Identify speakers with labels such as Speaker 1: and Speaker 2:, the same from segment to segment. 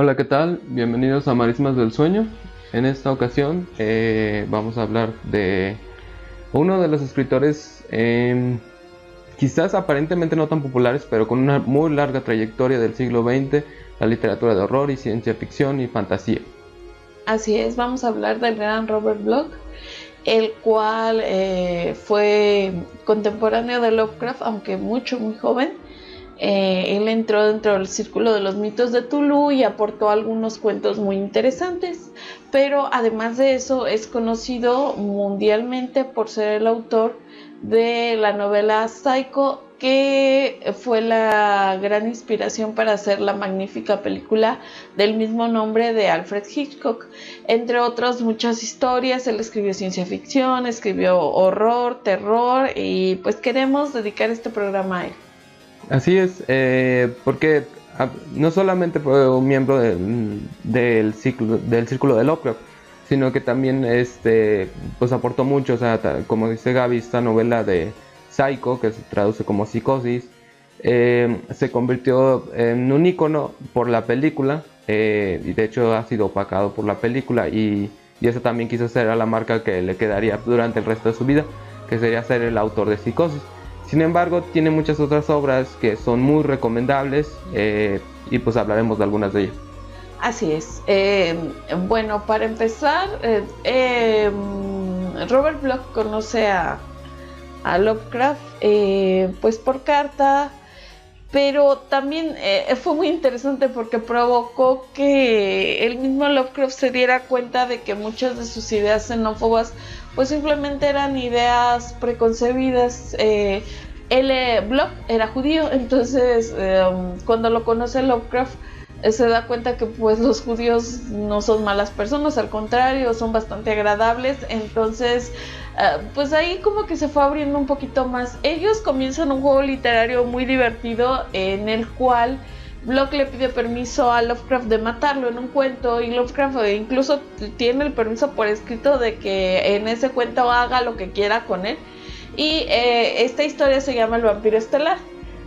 Speaker 1: Hola, ¿qué tal? Bienvenidos a Marismas del Sueño. En esta ocasión vamos a hablar de uno de los escritores quizás aparentemente no tan populares, pero con una muy larga trayectoria del siglo XX, la literatura de horror y ciencia ficción y fantasía.
Speaker 2: Así es, vamos a hablar del gran Robert Bloch, el cual fue contemporáneo de Lovecraft, aunque muy joven. Él entró dentro del círculo de los mitos de Tulu y aportó algunos cuentos muy interesantes, pero además de eso es conocido mundialmente por ser el autor de la novela Psycho, que fue la gran inspiración para hacer la magnífica película del mismo nombre de Alfred Hitchcock. Entre otras muchas historias, él escribió ciencia ficción, escribió horror, terror, y pues queremos dedicar este programa a él.
Speaker 1: Así es, porque no solamente fue un miembro del círculo de Lovecraft, sino que también pues aportó mucho, o sea, como dice Gaby, esta novela de Psycho, que se traduce como psicosis, se convirtió en un icono por la película, y de hecho ha sido opacado por la película, y eso también quiso ser a la marca que le quedaría durante el resto de su vida, que sería ser el autor de Psicosis. Sin embargo, tiene muchas otras obras que son muy recomendables, y pues hablaremos de algunas de ellas.
Speaker 2: Así es. Bueno, para empezar, Robert Bloch conoce a Lovecraft pues por carta, pero también fue muy interesante porque provocó que el mismo Lovecraft se diera cuenta de que muchas de sus ideas xenófobas pues simplemente eran ideas preconcebidas. Bloch era judío, entonces cuando lo conoce Lovecraft se da cuenta que pues los judíos no son malas personas, al contrario, son bastante agradables. Entonces pues ahí como que se fue abriendo un poquito más. Ellos comienzan un juego literario muy divertido en el cual Bloch le pide permiso a Lovecraft de matarlo en un cuento, y Lovecraft incluso tiene el permiso por escrito de que en ese cuento haga lo que quiera con él. Y esta historia se llama El vampiro estelar.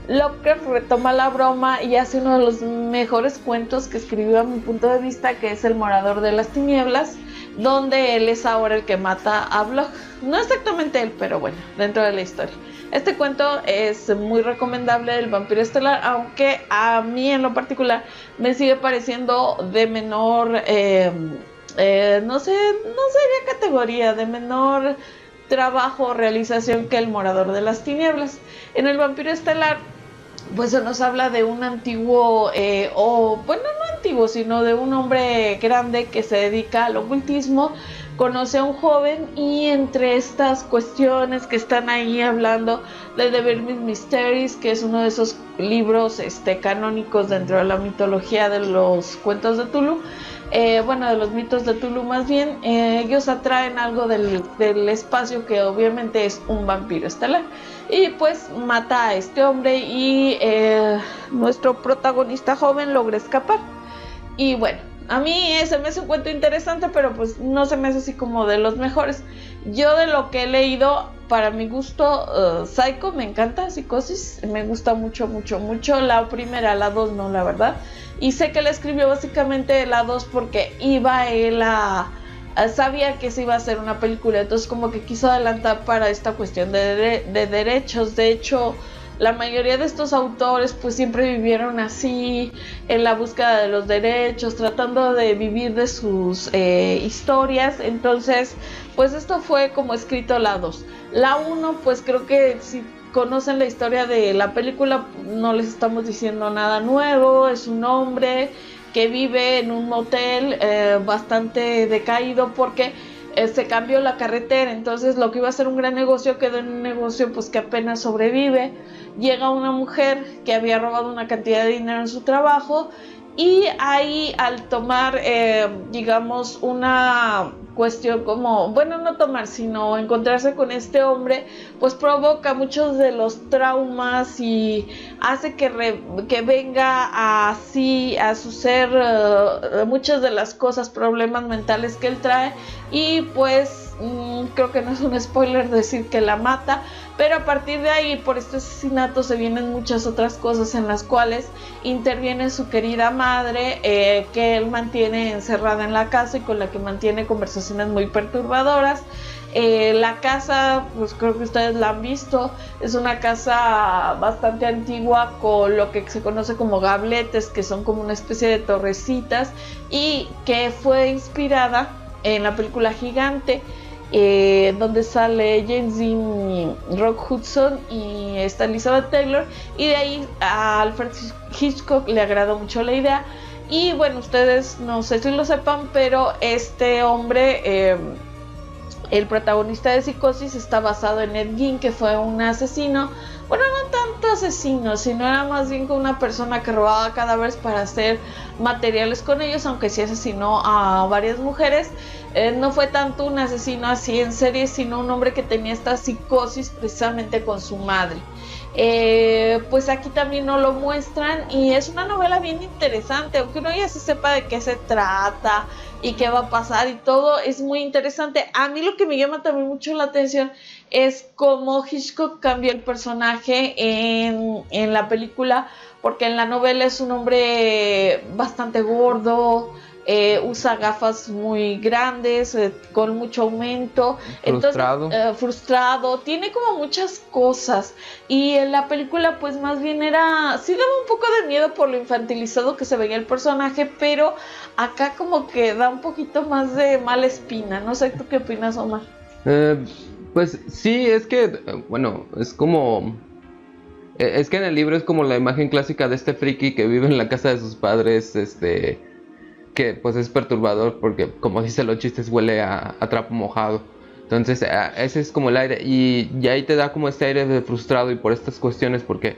Speaker 2: Lovecraft retoma la broma y hace uno de los mejores cuentos que escribió a mi punto de vista, que es El morador de las tinieblas, donde él es ahora el que mata a Bloch. No exactamente él, pero bueno, dentro de la historia. Este cuento es muy recomendable, El vampiro estelar, aunque a mí en lo particular me sigue pareciendo de menor, no sé, no sería categoría, de menor trabajo o realización que El morador de las tinieblas. En El vampiro estelar pues se nos habla de un antiguo, o bueno, no antiguo, sino de un hombre grande que se dedica al ocultismo. Conoce a un joven, y entre estas cuestiones que están ahí hablando de The Burning Mysteries, que es uno de esos libros canónicos dentro de la mitología de los cuentos de Tulu, bueno, de los mitos de Tulu más bien, ellos atraen algo del espacio, que obviamente es un vampiro estelar, y pues mata a este hombre, y nuestro protagonista joven logra escapar. Y bueno, a mí se me hace un cuento interesante, pero pues no se me hace así como de los mejores. Yo, de lo que he leído, para mi gusto, Psycho me encanta, Psicosis me gusta mucho, mucho, mucho. La primera, la dos no, la verdad. Y sé que él escribió básicamente la dos porque iba él sabía que se iba a hacer una película, entonces como que quiso adelantar para esta cuestión de derechos. De hecho, la mayoría de estos autores pues siempre vivieron así, en la búsqueda de los derechos, tratando de vivir de sus historias. Entonces pues esto fue como escrito la 2. La 1 pues creo que si conocen la historia de la película no les estamos diciendo nada nuevo. Es un hombre que vive en un motel bastante decaído porque se cambió la carretera, entonces lo que iba a ser un gran negocio quedó en un negocio pues que apenas sobrevive. Llega una mujer que había robado una cantidad de dinero en su trabajo, y ahí, al tomar digamos una cuestión como, bueno, no tomar, sino encontrarse con este hombre, pues provoca muchos de los traumas y hace que venga así a su ser muchas de las cosas, problemas mentales que él trae. Y pues creo que no es un spoiler decir que la mata, pero a partir de ahí, por este asesinato, se vienen muchas otras cosas en las cuales interviene su querida madre, que él mantiene encerrada en la casa y con la que mantiene conversaciones muy perturbadoras. La casa, pues creo que ustedes la han visto, es una casa bastante antigua con lo que se conoce como gabletes, que son como una especie de torrecitas, y que fue inspirada en la película Gigante, donde sale James Dean y Rock Hudson y está Elizabeth Taylor, y de ahí a Alfred Hitchcock le agradó mucho la idea. Y bueno, ustedes no sé si lo sepan, pero este hombre, el protagonista de Psicosis, está basado en Ed Gein, que fue un asesino, bueno, no tanto asesino, sino era más bien como una persona que robaba cadáveres para hacer materiales con ellos, aunque sí asesinó a varias mujeres. No fue tanto un asesino así en serie, sino un hombre que tenía esta psicosis precisamente con su madre. Pues aquí también no lo muestran, y es una novela bien interesante, aunque uno ya se sepa de qué se trata y qué va a pasar y todo, es muy interesante. A mí lo que me llama también mucho la atención es cómo Hitchcock cambió el personaje en la película, porque en la novela es un hombre bastante gordo, usa gafas muy grandes, con mucho aumento,
Speaker 1: Frustrado.
Speaker 2: entonces frustrado, tiene como muchas cosas, y en la película pues más bien era, sí daba un poco de miedo por lo infantilizado que se veía el personaje, pero acá como que da un poquito más de mala espina. No sé, ¿tú qué opinas, Omar?
Speaker 1: Pues sí, es que, bueno, es como... Es que en el libro es como la imagen clásica de este friki que vive en la casa de sus padres, que pues es perturbador porque, como dice los chistes, huele a trapo mojado. Entonces ese es como el aire, y ahí te da como este aire de frustrado y por estas cuestiones, porque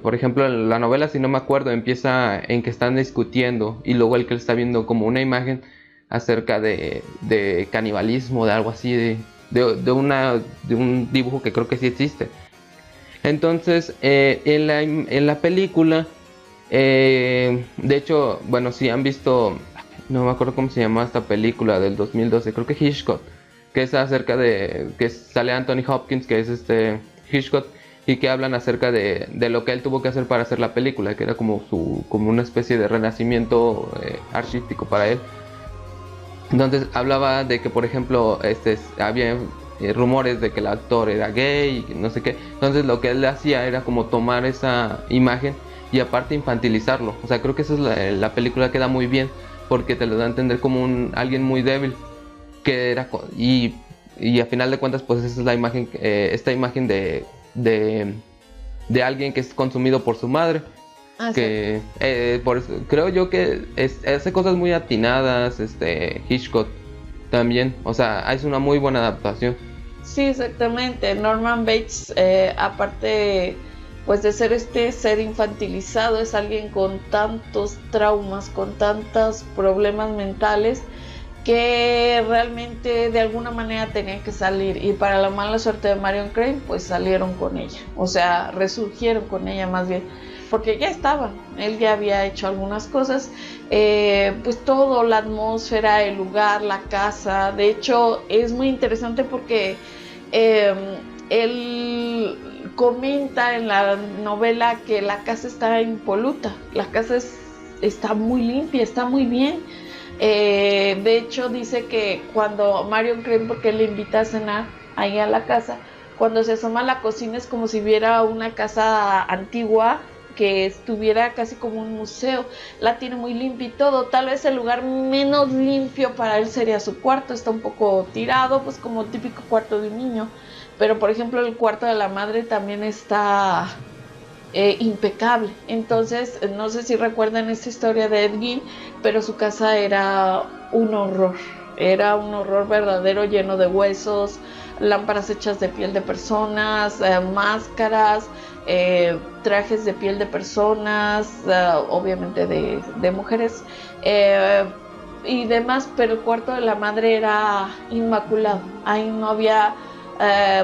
Speaker 1: por ejemplo en la novela, si no me acuerdo, empieza en que están discutiendo y luego el que está viendo como una imagen acerca de canibalismo, de algo así, de un dibujo que creo que sí existe. Entonces en la película, de hecho, bueno, si han visto, no me acuerdo cómo se llama esta película del 2012, creo que Hitchcock, que es acerca de, que sale Anthony Hopkins, que es Hitchcock, y que hablan acerca de lo que él tuvo que hacer para hacer la película, que era como una especie de renacimiento artístico para él. Entonces hablaba de que, por ejemplo, había rumores de que el actor era gay y no sé qué. Entonces lo que él hacía era como tomar esa imagen y aparte infantilizarlo. O sea, creo que esa es la película, queda muy bien porque te lo da a entender como alguien muy débil que era, y a final de cuentas pues esa es la imagen, esta imagen de alguien que es consumido por su madre. Que por eso, creo yo que hace cosas muy atinadas, Hitchcock también, o sea, es una muy buena adaptación.
Speaker 2: Sí, exactamente. Norman Bates, aparte pues de ser este ser infantilizado, es alguien con tantos traumas, con tantos problemas mentales, que realmente de alguna manera tenían que salir, y para la mala suerte de Marion Crane pues salieron con ella, o sea, resurgieron con ella más bien, porque ya estaban, él ya había hecho algunas cosas, pues todo, la atmósfera, el lugar, la casa. De hecho es muy interesante porque él comenta en la novela que la casa está impoluta, la casa está muy limpia, está muy bien. De hecho dice que cuando Marion Crane, porque él le invita a cenar ahí a la casa, cuando se asoma a la cocina es como si viera una casa antigua que estuviera casi como un museo. La tiene muy limpia y todo. Tal vez el lugar menos limpio para él sería su cuarto, está un poco tirado, pues como típico cuarto de un niño, pero por ejemplo el cuarto de la madre también está impecable. Entonces no sé si recuerdan esta historia de Ed Gein, pero su casa era un horror verdadero, lleno de huesos, lámparas hechas de piel de personas, máscaras, trajes de piel de personas, obviamente de mujeres, y demás, pero el cuarto de la madre era inmaculado. Ahí no había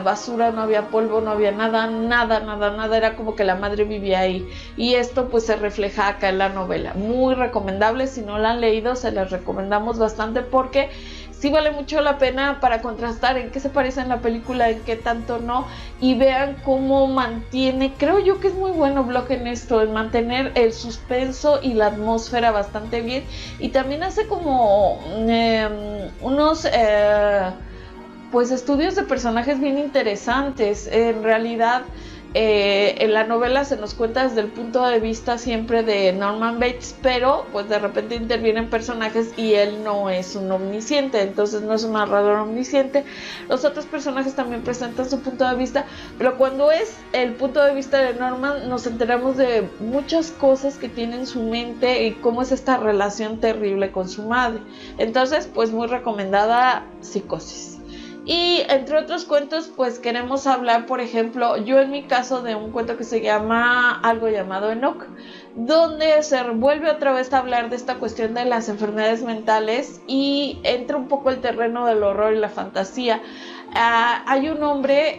Speaker 2: basura, no había polvo, no había nada, era como que la madre vivía ahí, y esto pues se refleja acá en la novela. Muy recomendable, si no la han leído se las recomendamos bastante, porque sí vale mucho la pena para contrastar en qué se parece en la película, en qué tanto no, y vean cómo mantiene, creo yo que es muy bueno Bloch en esto, en mantener el suspenso y la atmósfera bastante bien, y también hace como unos pues estudios de personajes bien interesantes. En realidad en la novela se nos cuenta desde el punto de vista siempre de Norman Bates, pero pues de repente intervienen personajes y él no es un omnisciente, entonces no es un narrador omnisciente. Los otros personajes también presentan su punto de vista, pero cuando es el punto de vista de Norman nos enteramos de muchas cosas que tiene en su mente y cómo es esta relación terrible con su madre. Entonces pues muy recomendada Psicosis. Y entre otros cuentos, pues queremos hablar, por ejemplo, yo en mi caso, de un cuento que se llama Algo llamado Enoch, donde se vuelve otra vez a hablar de esta cuestión de las enfermedades mentales y entra un poco el terreno del horror y la fantasía. Hay un hombre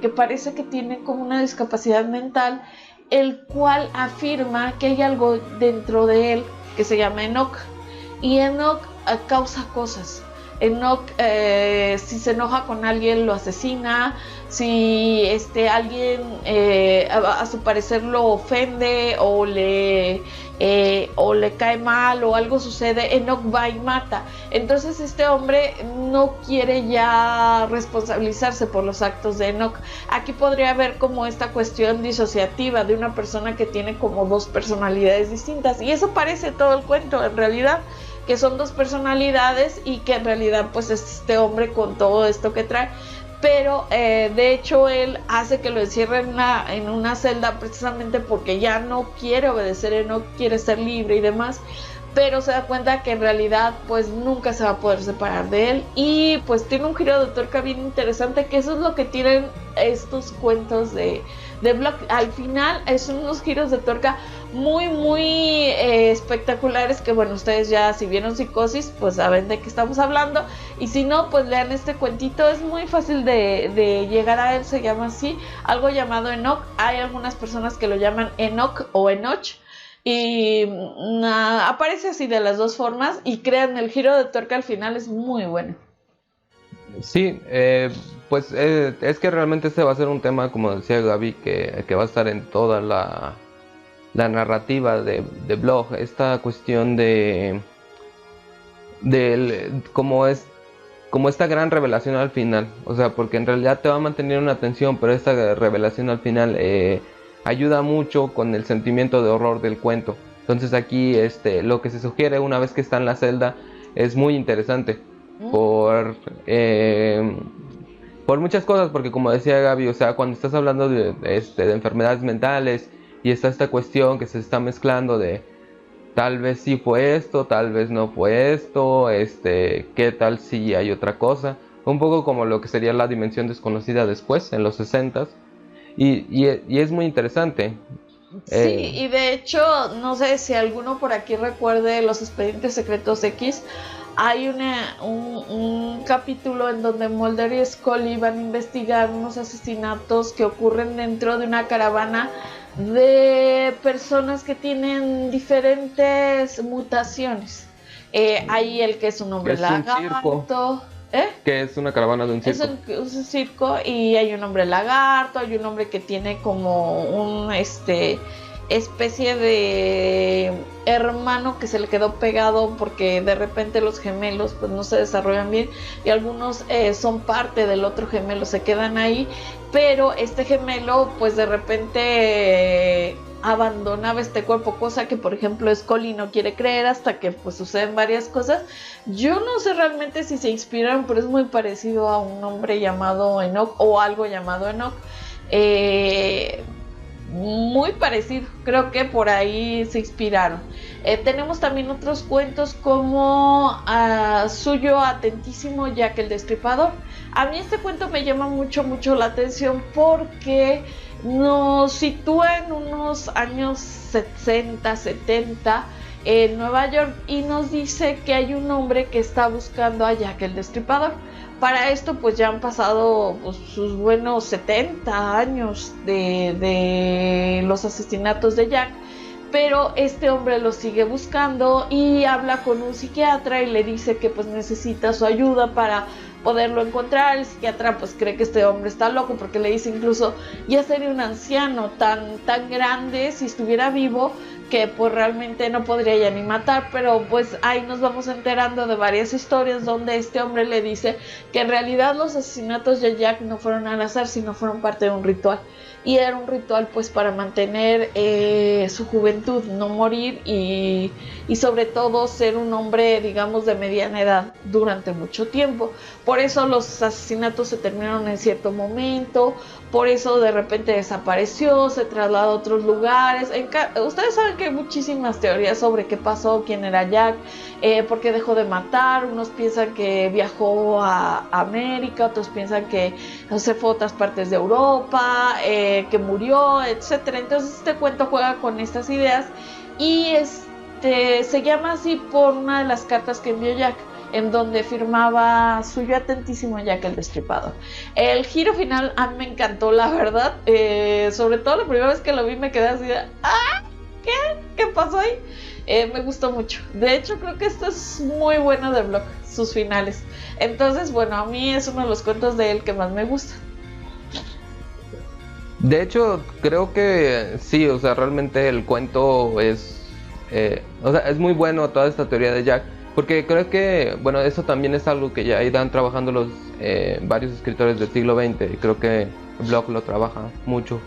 Speaker 2: que parece que tiene como una discapacidad mental, el cual afirma que hay algo dentro de él que se llama Enoch, y Enoch causa cosas. Enoch, si se enoja con alguien, lo asesina. Si alguien a su parecer lo ofende o le cae mal o algo sucede, Enoch va y mata. Entonces este hombre no quiere ya responsabilizarse por los actos de Enoch. Aquí podría haber como esta cuestión disociativa de una persona que tiene como dos personalidades distintas, y eso parece todo el cuento en realidad, que son dos personalidades y que en realidad pues es este hombre con todo esto que trae, pero de hecho él hace que lo encierren en una celda precisamente porque ya no quiere obedecer, no quiere ser libre y demás, pero se da cuenta que en realidad pues nunca se va a poder separar de él, y pues tiene un giro de tuerca bien interesante, que eso es lo que tienen estos cuentos de Bloch. Al final son unos giros de tuerca muy espectaculares, que bueno, ustedes ya si vieron Psicosis pues saben de qué estamos hablando, y si no pues lean este cuentito, es muy fácil de llegar a él, se llama así, Algo llamado Enoch. Hay algunas personas que lo llaman Enoch o Enoch, y aparece así de las dos formas, y crean, el giro de tuerca al final es muy bueno.
Speaker 1: Sí, pues es que realmente este va a ser un tema, como decía Gaby, que va a estar en toda la narrativa de Bloch, esta cuestión de como esta gran revelación al final, o sea, porque en realidad te va a mantener una tensión, pero esta revelación al final ayuda mucho con el sentimiento de horror del cuento. Entonces aquí lo que se sugiere una vez que está en la celda es muy interesante por muchas cosas, porque como decía Gaby, o sea, cuando estás hablando de enfermedades mentales y está esta cuestión que se está mezclando de tal vez sí fue esto, tal vez no fue esto, qué tal si hay otra cosa, un poco como lo que sería La dimensión desconocida después, en los 60s, y es muy interesante.
Speaker 2: Sí, y de hecho, no sé si alguno por aquí recuerde Los Expedientes Secretos X. Hay un capítulo en donde Mulder y Scully van a investigar unos asesinatos que ocurren dentro de una caravana de personas que tienen diferentes mutaciones. Hay el que es un hombre lagarto.
Speaker 1: Que es una caravana de un circo.
Speaker 2: Es un circo, y hay un hombre lagarto, hay un hombre que tiene como un especie de hermano que se le quedó pegado porque de repente los gemelos pues no se desarrollan bien, y algunos son parte del otro gemelo, se quedan ahí, pero este gemelo pues de repente abandonaba este cuerpo, cosa que por ejemplo Scully no quiere creer hasta que pues suceden varias cosas. Yo no sé realmente si se inspiraron, pero es muy parecido a un hombre llamado Enoch o algo llamado Enoch, muy parecido, creo que por ahí se inspiraron. Tenemos también otros cuentos como Suyo Atentísimo Jack el Destripador. A mí este cuento me llama mucho la atención porque nos sitúa en unos años 60, 70 en Nueva York, y nos dice que hay un hombre que está buscando a Jack el Destripador. Para esto pues ya han pasado pues, sus buenos 70 años de los asesinatos de Jack, pero este hombre lo sigue buscando y habla con un psiquiatra y le dice que pues necesita su ayuda para poderlo encontrar. El psiquiatra pues cree que este hombre está loco, porque le dice incluso, ya sería un anciano tan grande si estuviera vivo, que pues realmente no podría ya ni matar. Pero pues ahí nos vamos enterando de varias historias donde este hombre le dice que en realidad los asesinatos de Jack no fueron al azar, sino fueron parte de un ritual, y era un ritual pues para mantener su juventud, no morir, y sobre todo ser un hombre, digamos, de mediana edad durante mucho tiempo. Por eso los asesinatos se terminaron en cierto momento, por eso de repente desapareció, se trasladó a otros lugares. Ustedes saben que hay muchísimas teorías sobre qué pasó, quién era Jack, por qué dejó de matar. Unos piensan que viajó a América, otros piensan que se fue a otras partes de Europa, que murió, etcétera. Entonces este cuento juega con estas ideas y se llama así por una de las cartas que envió Jack, en donde firmaba suyo atentísimo Jack el Destripador. El giro final a mí me encantó, la verdad. Sobre todo la primera vez que lo vi me quedé así de ¿ah? ¿Qué pasó ahí? Me gustó mucho. De hecho, creo que esto es muy bueno de Block, sus finales. Entonces, bueno, a mí es uno de los cuentos de él que más me gusta.
Speaker 1: De hecho, creo que sí, o sea, realmente el cuento es, o sea, es muy bueno toda esta teoría de Jack, porque creo que, bueno, eso también es algo que ya irán trabajando los varios escritores del siglo XX, y creo que Block lo trabaja mucho.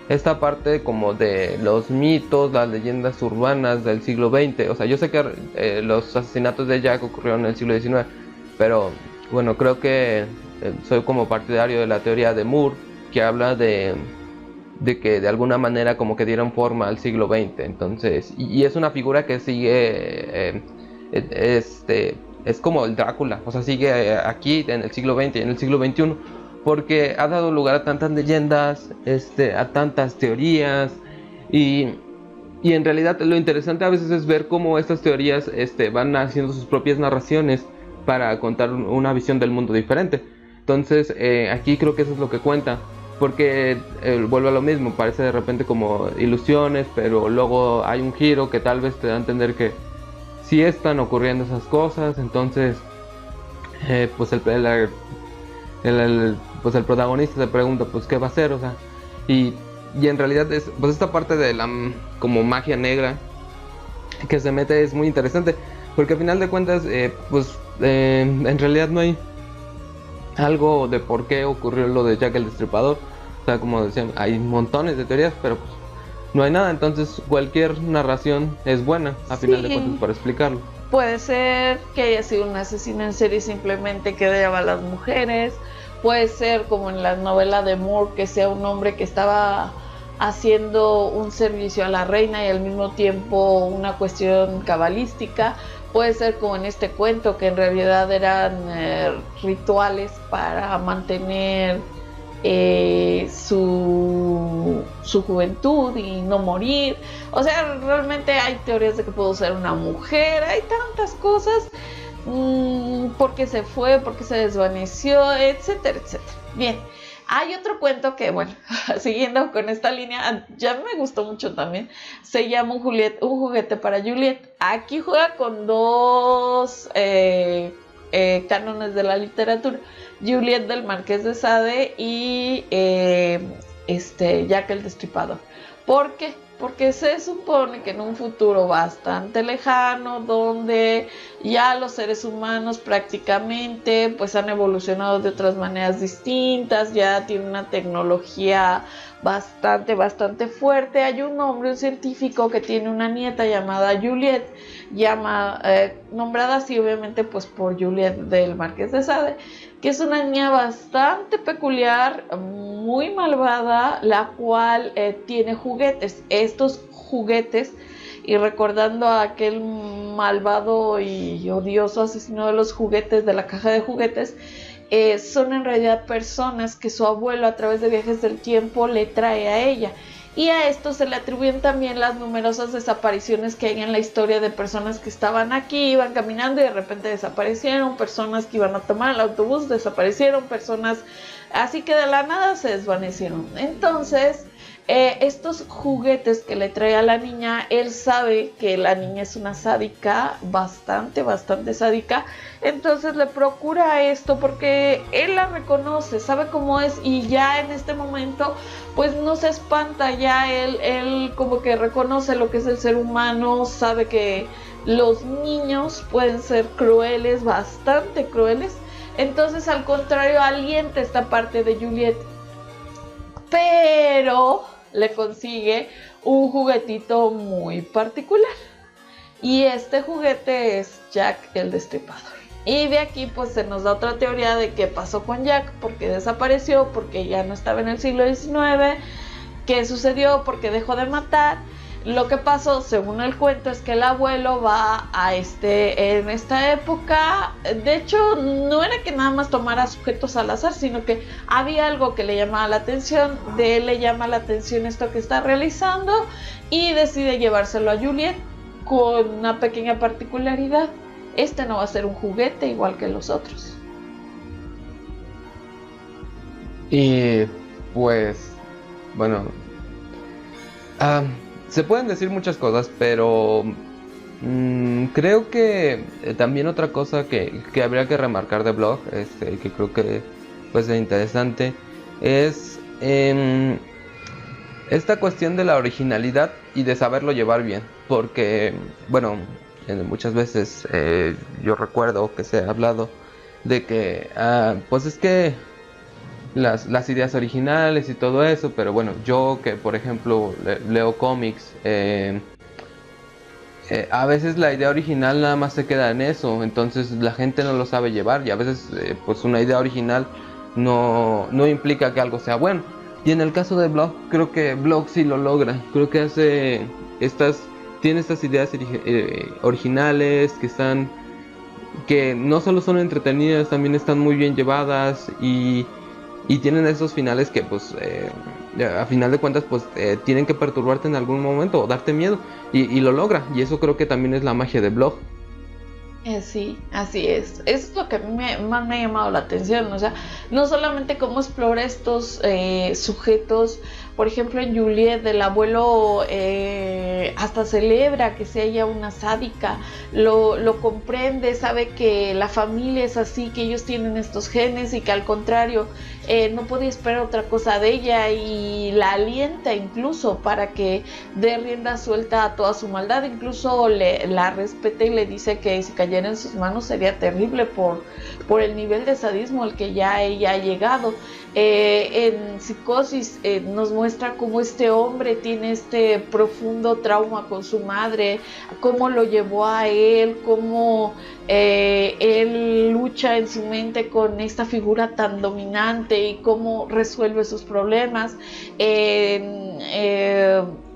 Speaker 1: Esta parte como de los mitos, las leyendas urbanas del siglo XX, o sea, yo sé que los asesinatos de Jack ocurrieron en el siglo XIX, pero bueno, creo que soy como partidario de la teoría de Moore, que habla de que de alguna manera como que dieron forma al siglo XX. Entonces, y es una figura que sigue, es como el Drácula, o sea, sigue aquí en el siglo XX y en el siglo XXI, porque ha dado lugar a tantas leyendas, a tantas teorías, y en realidad lo interesante a veces es ver cómo estas teorías van haciendo sus propias narraciones para contar una visión del mundo diferente. Entonces, aquí creo que eso es lo que cuenta, porque vuelve a lo mismo, parece de repente como ilusiones, pero luego hay un giro que tal vez te da a entender que sí están ocurriendo esas cosas. Entonces, pues pues el protagonista se pregunta, pues qué va a hacer, o sea, y en realidad pues esta parte de la como magia negra que se mete es muy interesante, porque al final de cuentas, en realidad no hay algo de por qué ocurrió lo de Jack el Destripador. O sea, como decían, hay montones de teorías, pero pues no hay nada. Entonces cualquier narración es buena a final de cuentas para explicarlo.
Speaker 2: Puede ser que haya sido un asesino en serie simplemente que odiaba a las mujeres. Puede ser como en la novela de Moore, que sea un hombre que estaba haciendo un servicio a la reina y al mismo tiempo una cuestión cabalística. Puede ser como en este cuento, que en realidad eran rituales para mantener su juventud y no morir. O sea, realmente hay teorías de que pudo ser una mujer, hay tantas cosas. ¿Por qué se fue? ¿Por qué se desvaneció? Etcétera, etcétera. Bien. Hay otro cuento que, bueno, siguiendo con esta línea, ya me gustó mucho también. Se llama un juguete para Juliet. Aquí juega con dos cánones de la literatura: Juliet del Marqués de Sade y Jack el Destripador. ¿Por qué? Porque se supone que en un futuro bastante lejano, donde ya los seres humanos prácticamente pues han evolucionado de otras maneras distintas, ya tienen una tecnología bastante fuerte, hay un hombre, un científico que tiene una nieta llamada Juliet, nombrada así obviamente pues por Juliet del Marqués de Sade, que es una niña bastante peculiar, muy malvada, la cual tiene juguetes. Estos juguetes, y recordando a aquel malvado y odioso asesino de los juguetes, de la caja de juguetes, son en realidad personas que su abuelo, a través de viajes del tiempo, le trae a ella. Y a esto se le atribuyen también las numerosas desapariciones que hay en la historia de personas que estaban aquí, iban caminando y de repente desaparecieron, personas que iban a tomar el autobús desaparecieron, personas así que de la nada se desvanecieron. Entonces, estos juguetes que le trae a la niña, él sabe que la niña es una sádica, bastante sádica, entonces le procura esto porque él la reconoce, sabe cómo es, y ya en este momento pues no se espanta, ya él como que reconoce lo que es el ser humano, sabe que los niños pueden ser crueles, bastante crueles, entonces al contrario alienta esta parte de Juliet, pero le consigue un juguetito muy particular, y este juguete es Jack el Destripador. Y de aquí pues se nos da otra teoría de qué pasó con Jack, porque desapareció, porque ya no estaba en el siglo XIX, qué sucedió, porque dejó de matar. Lo que pasó, según el cuento, es que el abuelo va en esta época, de hecho no era que nada más tomara sujetos al azar, sino que había algo que le llamaba la atención, de él le llama la atención esto que está realizando y decide llevárselo a Juliet con una pequeña particularidad: este no va a ser un juguete igual que los otros.
Speaker 1: Y pues, bueno, se pueden decir muchas cosas, pero creo que también otra cosa que habría que remarcar de Blog, que creo que pues es interesante, es esta cuestión de la originalidad y de saberlo llevar bien, porque, bueno, muchas veces yo recuerdo que se ha hablado de que, pues es que las ideas originales y todo eso, pero bueno, yo que por ejemplo leo cómics, a veces la idea original nada más se queda en eso, entonces la gente no lo sabe llevar, y a veces pues una idea original no implica que algo sea bueno. Y en el caso de Blog, creo que Blog sí lo logra, creo que tiene estas ideas originales que no solo son entretenidas, también están muy bien llevadas, y tienen esos finales que pues a final de cuentas pues tienen que perturbarte en algún momento o darte miedo, y lo logra, y eso creo que también es la magia de Blog.
Speaker 2: Sí, así es. Eso es lo que a mí más me ha llamado la atención. O sea, no solamente cómo explora estos sujetos. Por ejemplo, en Juliet, el abuelo hasta celebra que sea ella una sádica, lo comprende, sabe que la familia es así, que ellos tienen estos genes y que al contrario no podía esperar otra cosa de ella, y la alienta incluso para que dé rienda suelta a toda su maldad. Incluso la respeta y le dice que si cayera en sus manos sería terrible por el nivel de sadismo al que ya ella ha llegado. En Psicosis nos muestra cómo este hombre tiene este profundo trauma con su madre, cómo lo llevó a él, cómo él lucha en su mente con esta figura tan dominante y cómo resuelve sus problemas.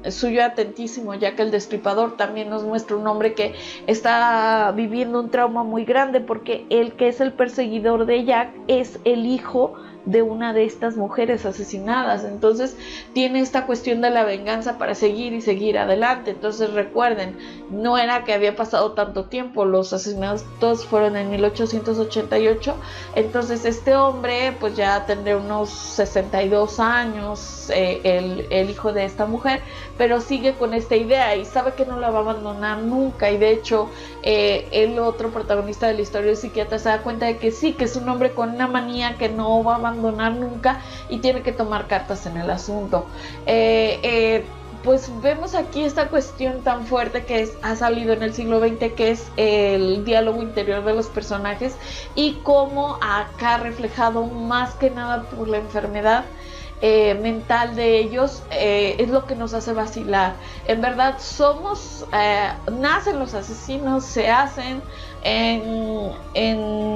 Speaker 2: Suyo atentísimo, Jack el Destripador, también nos muestra un hombre que está viviendo un trauma muy grande, porque el que es el perseguidor de Jack es el hijo de una de estas mujeres asesinadas. Entonces tiene esta cuestión de la venganza para seguir y seguir adelante. Entonces recuerden, no era que había pasado tanto tiempo, los asesinatos fueron en 1888, entonces este hombre pues ya tendría unos 62 años, el hijo de esta mujer, pero sigue con esta idea y sabe que no la va a abandonar nunca. Y de hecho el otro protagonista de la historia, el psiquiatra, se da cuenta de que sí, que es un hombre con una manía que no va a abandonar nunca y tiene que tomar cartas en el asunto. Pues vemos aquí esta cuestión tan fuerte que ha salido en el siglo XX, que es el diálogo interior de los personajes, y cómo acá reflejado más que nada por la enfermedad mental de ellos, es lo que nos hace vacilar. En verdad nacen los asesinos, se hacen. En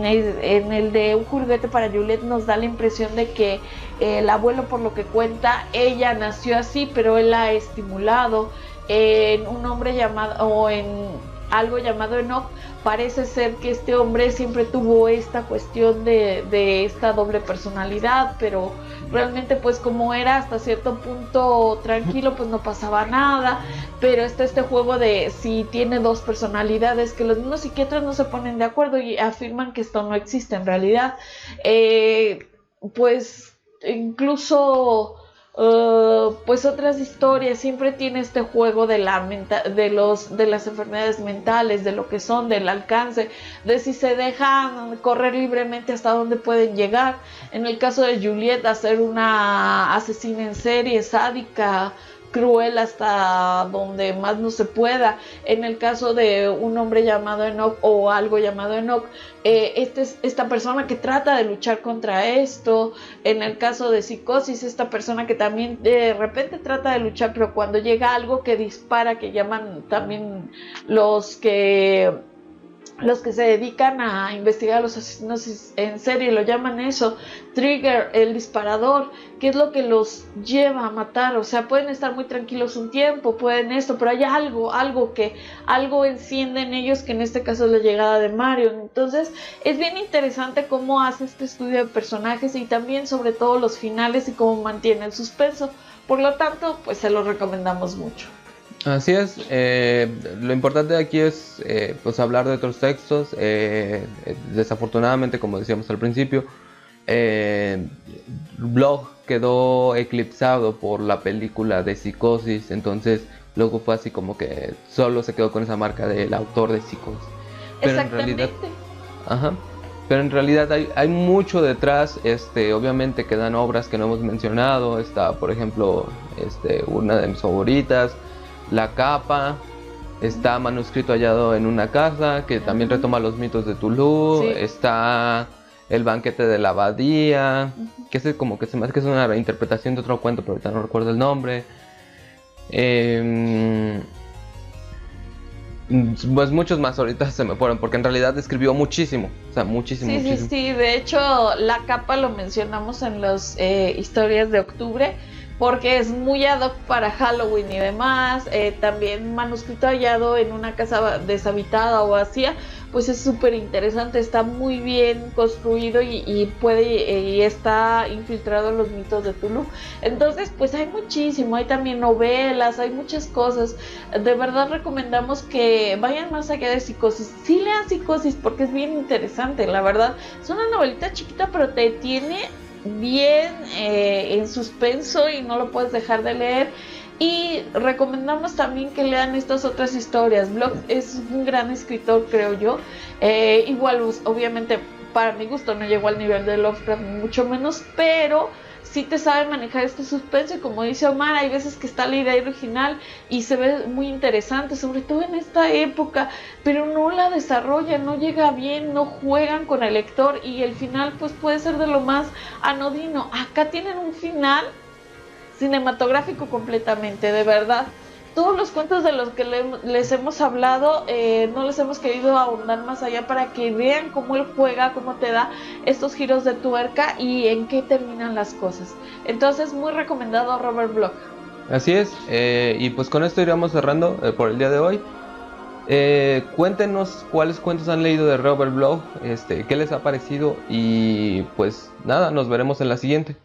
Speaker 2: el de Un juguete para Juliet nos da la impresión de que el abuelo, por lo que cuenta, ella nació así, pero él la ha estimulado. En un hombre llamado, o en algo llamado Enoch, parece ser que este hombre siempre tuvo esta cuestión de esta doble personalidad, pero realmente pues como era hasta cierto punto tranquilo, pues no pasaba nada. Pero está este juego de si tiene dos personalidades, que los mismos psiquiatras no se ponen de acuerdo y afirman que esto no existe en realidad. Pues incluso pues otras historias. Siempre tiene este juego de de las enfermedades mentales, de lo que son, del alcance, de si se dejan correr libremente hasta dónde pueden llegar. En el caso de Juliet, hacer una asesina en serie, sádica, cruel hasta donde más no se pueda. En el caso de un hombre llamado Enoch o algo llamado Enoch, esta persona que trata de luchar contra esto. En el caso de Psicosis, esta persona que también de repente trata de luchar, pero cuando llega algo que dispara, que llaman también los que se dedican a investigar a los asesinos en serie, lo llaman eso, trigger, el disparador, que es lo que los lleva a matar. O sea, pueden estar muy tranquilos un tiempo, pueden esto, pero hay algo enciende en ellos, que en este caso es la llegada de Marion. Entonces es bien interesante cómo hace este estudio de personajes y también sobre todo los finales y cómo mantiene el suspenso. Por lo tanto, pues se lo recomendamos mucho.
Speaker 1: Así es, lo importante aquí es pues hablar de otros textos. Desafortunadamente, como decíamos al principio, Blog quedó eclipsado por la película de Psicosis, entonces luego fue así como que solo se quedó con esa marca del autor de Psicosis. Pero
Speaker 2: Exactamente.
Speaker 1: en realidad, ajá, pero en realidad hay mucho detrás. Obviamente quedan obras que no hemos mencionado. Está, por ejemplo, una de mis favoritas, La Capa. Está Manuscrito hallado en una casa, que también retoma los mitos de Tuluú. Sí. Está El banquete de la abadía, que es como que se me hace que es una reinterpretación de otro cuento, pero ahorita no recuerdo el nombre. Pues muchos más ahorita se me fueron, porque en realidad escribió muchísimo, o sea, muchísimo.
Speaker 2: Sí, de hecho La Capa lo mencionamos en las historias de octubre, porque es muy ad hoc para Halloween y demás. También Manuscrito hallado en una casa deshabitada o vacía, pues es súper interesante, está muy bien construido y está infiltrado en los mitos de Tuluú. Entonces pues hay muchísimo, hay también novelas, hay muchas cosas. De verdad recomendamos que vayan más allá de Psicosis. Sí, lean Psicosis porque es bien interesante, la verdad. Es una novelita chiquita, pero te tiene bien en suspenso y no lo puedes dejar de leer. Y recomendamos también que lean estas otras historias. Bloch es un gran escritor, creo yo. Igual, obviamente, para mi gusto no llegó al nivel de Lovecraft, mucho menos, pero sí te sabe manejar este suspenso. Y como dice Omar, hay veces que está la idea original y se ve muy interesante, sobre todo en esta época, pero no la desarrollan, no llega bien, no juegan con el lector y el final pues puede ser de lo más anodino. Acá tienen un final cinematográfico completamente, de verdad. Todos los cuentos de los que les hemos hablado, no les hemos querido ahondar más allá para que vean cómo él juega, cómo te da estos giros de tuerca y en qué terminan las cosas. Entonces, muy recomendado Robert Bloch.
Speaker 1: Así es, y pues con esto iríamos cerrando por el día de hoy. Cuéntenos cuáles cuentos han leído de Robert Bloch, qué les ha parecido y pues nada, nos veremos en la siguiente.